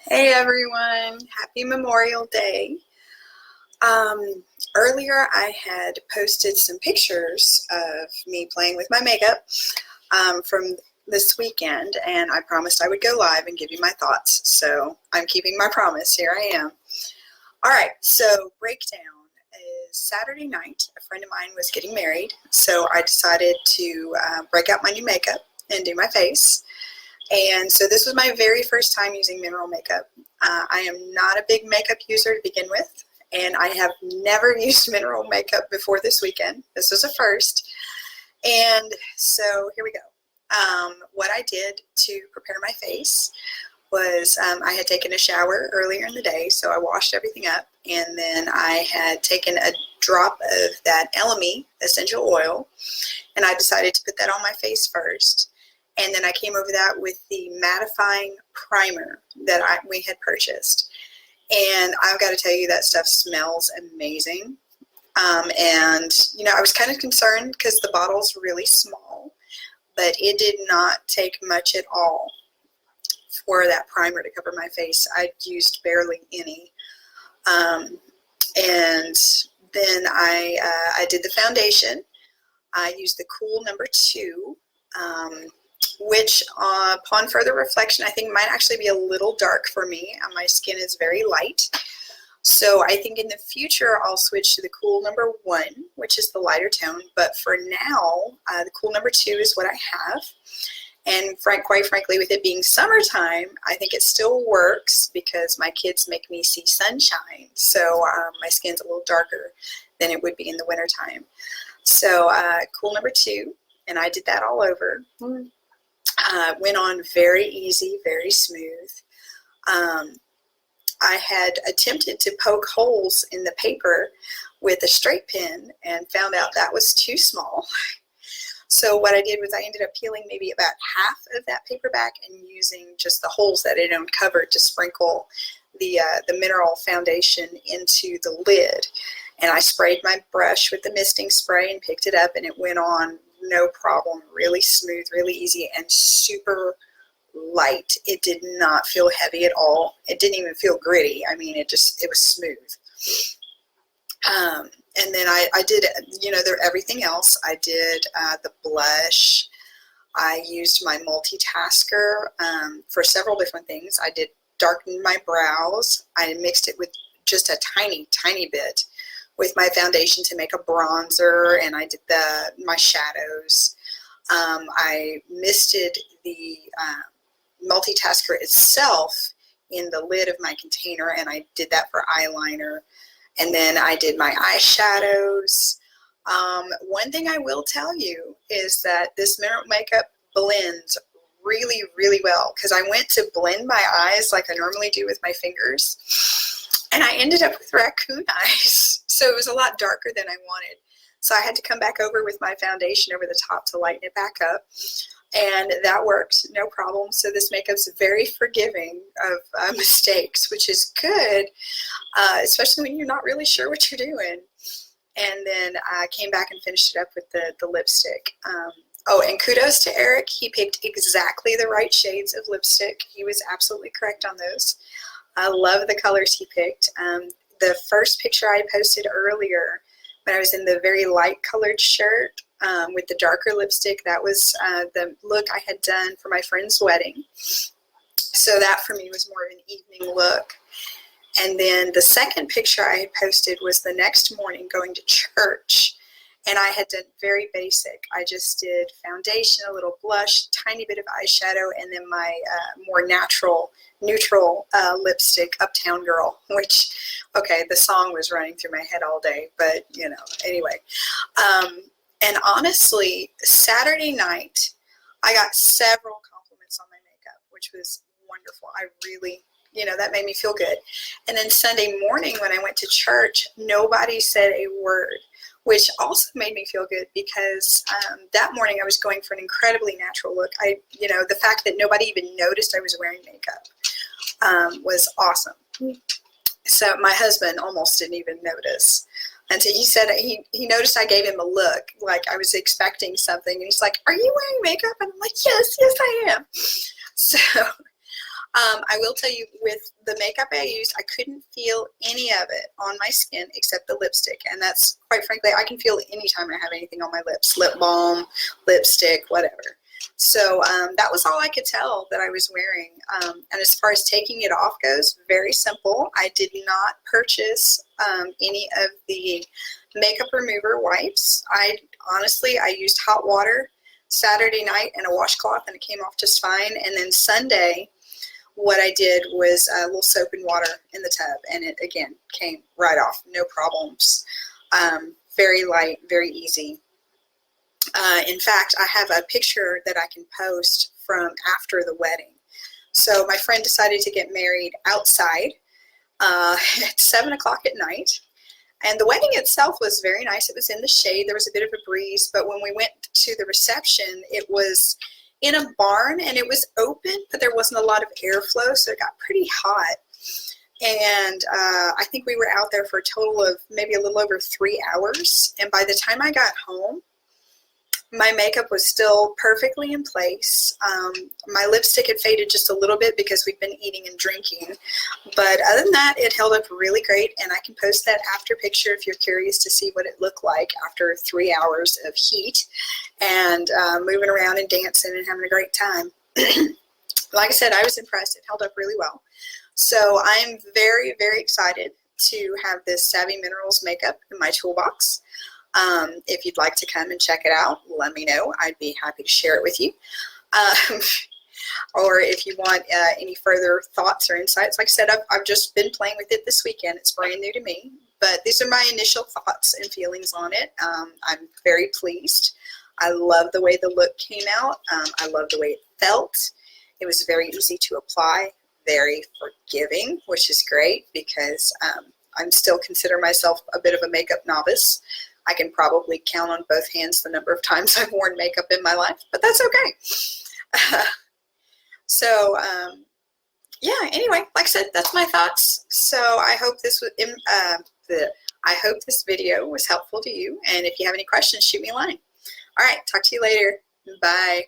Hey everyone, happy Memorial Day. Earlier I had posted some pictures of me playing with my makeup from this weekend, and I promised I would go live and give you my thoughts. So I'm keeping my promise. Here I am. All right, so breakdown is Saturday night. A friend of mine was getting married, so I decided to break out my new makeup and do my face. And so this was my very first time using mineral makeup. I am not a big makeup user to begin with, and I have never used mineral makeup before this weekend. This was a first. And so here we go. What I did to prepare my face was I had taken a shower earlier in the day, so I washed everything up, and then I had taken a drop of that Elemi essential oil, and I decided to put that on my face first. And then I came over that with the mattifying primer that we had purchased. And I've got to tell you, that stuff smells amazing. And, you know, I was kind of concerned because the bottle's really small, but it did not take much at all for that primer to cover my face. I used barely any. And then I did the foundation. I used the Cool No. 2. Which upon further reflection, I think might actually be a little dark for me. My skin is very light. So I think in the future, I'll switch to the Cool No. 1, which is the lighter tone. But for now, the Cool No. 2 is what I have. And quite frankly, with it being summertime, I think it still works because my kids make me see sunshine. So my skin's a little darker than it would be in the wintertime. So Cool No. 2, and I did that all over. Went on very easy, very smooth. I had attempted to poke holes in the paper with a straight pin and found out that was too small. So what I did was I ended up peeling maybe about half of that paper back and using just the holes that it uncovered to sprinkle the mineral foundation into the lid. And I sprayed my brush with the misting spray and picked it up, and it went on no problem, really smooth, really easy, and super light. It did not feel heavy at all. It didn't even feel gritty. I mean, it was smooth. And then I did, you know, everything else. I did the blush. I used my multitasker for several different things. I did darken my brows. I mixed it with just a tiny, tiny bit with my foundation to make a bronzer, and I did my shadows. I misted the multitasker itself in the lid of my container, and I did that for eyeliner. And then I did my eyeshadows. One thing I will tell you is that this mineral makeup blends really, really well, because I went to blend my eyes like I normally do with my fingers, and I ended up with raccoon eyes. So it was a lot darker than I wanted. So I had to come back over with my foundation over the top to lighten it back up. And that worked, no problem. So this makeup's very forgiving of mistakes, which is good, especially when you're not really sure what you're doing. And then I came back and finished it up with the lipstick. Oh, and kudos to Eric. He picked exactly the right shades of lipstick. He was absolutely correct on those. I love the colors he picked. The first picture I posted earlier, when I was in the very light colored shirt with the darker lipstick, that was the look I had done for my friend's wedding. So that for me was more of an evening look. And then the second picture I had posted was the next morning going to church. And I had done very basic. I just did foundation, a little blush, tiny bit of eyeshadow, and then my more natural, neutral lipstick, Uptown Girl, which, okay, the song was running through my head all day, but, you know, anyway. And honestly, Saturday night, I got several compliments on my makeup, which was wonderful. I really, you know, that made me feel good. And then Sunday morning when I went to church, nobody said a word, which also made me feel good because that morning I was going for an incredibly natural look. You know, the fact that nobody even noticed I was wearing makeup was awesome. So my husband almost didn't even notice. And so he said he noticed I gave him a look like I was expecting something. And he's like, "Are you wearing makeup?" And I'm like, yes, I am. So I will tell you, with the makeup I used, I couldn't feel any of it on my skin except the lipstick. And that's, quite frankly, I can feel it anytime I have anything on my lips. Lip balm, lipstick, whatever. So that was all I could tell that I was wearing. And as far as taking it off goes, very simple. I did not purchase any of the makeup remover wipes. Honestly, I used hot water Saturday night and a washcloth, and it came off just fine. And then Sunday, what I did was a little soap and water in the tub, and it again came right off, no problems. Very light, very easy. In fact, I have a picture that I can post from after the wedding. So my friend decided to get married outside at 7 o'clock at night. And the wedding itself was very nice. It was in the shade. There was a bit of a breeze. But when we went to the reception, it was in a barn, and it was open, but there wasn't a lot of airflow, so it got pretty hot. And I think we were out there for a total of maybe a little over 3 hours. And by the time I got home, my makeup was still perfectly in place. My lipstick had faded just a little bit because we'd been eating and drinking. But other than that, it held up really great. And I can post that after picture if you're curious to see what it looked like after 3 hours of heat and moving around and dancing and having a great time. Like I said, I was impressed. It held up really well. So I'm very, very excited to have this Savvy Minerals makeup in my toolbox. If you'd like to come and check it out, let me know. I'd be happy to share it with you. Or if you want any further thoughts or insights, like I said, I've just been playing with it this weekend. It's brand new to me, but these are my initial thoughts and feelings on it. I'm very pleased. I love the way the look came out. I love the way it felt. It was very easy to apply, very forgiving, which is great because I'm still consider myself a bit of a makeup novice. I can probably count on both hands the number of times I've worn makeup in my life, but that's okay. So, yeah, anyway, like I said, that's my thoughts. So I hope this was, I hope this video was helpful to you. And if you have any questions, shoot me a line. All right, talk to you later. Bye.